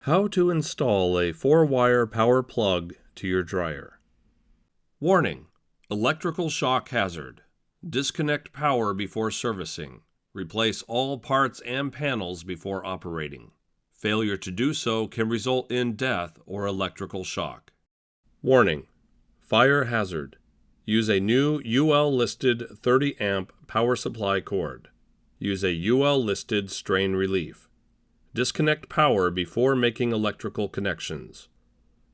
How to install a 4-wire power plug to your dryer. Warning: electrical shock hazard. Disconnect power before servicing. Replace all parts and panels before operating. Failure to do so can result in death or electrical shock. Warning: fire hazard. Use a new UL-listed 30-amp power supply cord. Use a UL-listed strain relief. Disconnect power before making electrical connections.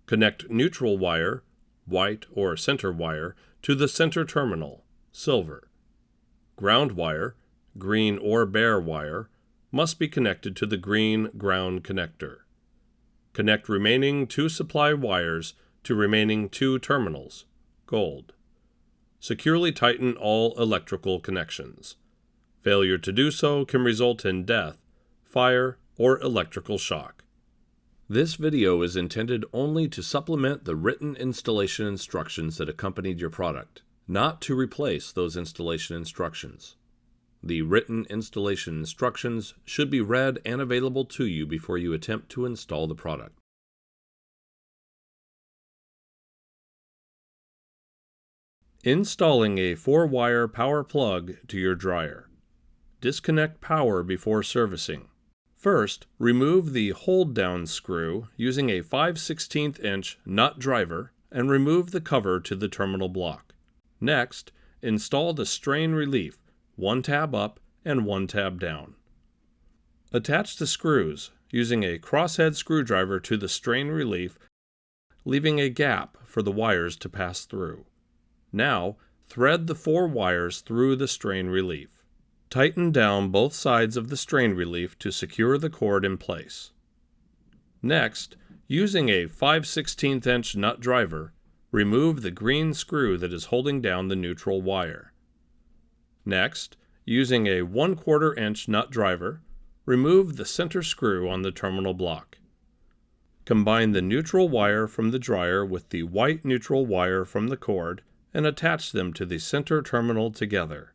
Connect neutral wire, white or center wire, to the center terminal, silver. Ground wire, green or bare wire, must be connected to the green ground connector. Connect remaining 2 supply wires to remaining 2 terminals, gold. Securely tighten all electrical connections. Failure to do so can result in death, fire, or electrical shock. This video is intended only to supplement the written installation instructions that accompanied your product, not to replace those installation instructions. The written installation instructions should be read and available to you before you attempt to install the product. Installing a 4-wire power plug to your dryer. Disconnect power before servicing. First, remove the hold-down screw using a 5/16" nut driver and remove the cover to the terminal block. Next, install the strain relief, 1 tab up and 1 tab down. Attach the screws using a crosshead screwdriver to the strain relief, leaving a gap for the wires to pass through. Now, thread the 4 wires through the strain relief. Tighten down both sides of the strain relief to secure the cord in place. Next, using a 5/16" nut driver, remove the green screw that is holding down the neutral wire. Next, using a 1/4" nut driver, remove the center screw on the terminal block. Combine the neutral wire from the dryer with the white neutral wire from the cord and attach them to the center terminal together.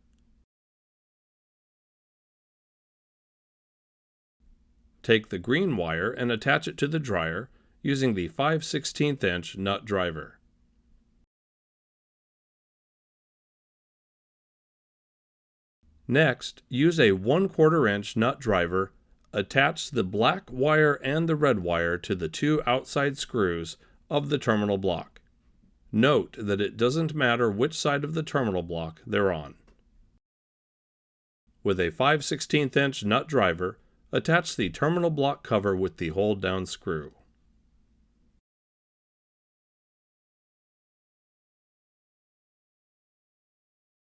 Take the green wire and attach it to the dryer using the 5/16" nut driver. Next, use a 1/4" nut driver, attach the black wire and the red wire to the 2 outside screws of the terminal block. Note that it doesn't matter which side of the terminal block they're on. With a 5/16" nut driver, attach the terminal block cover with the hold-down screw.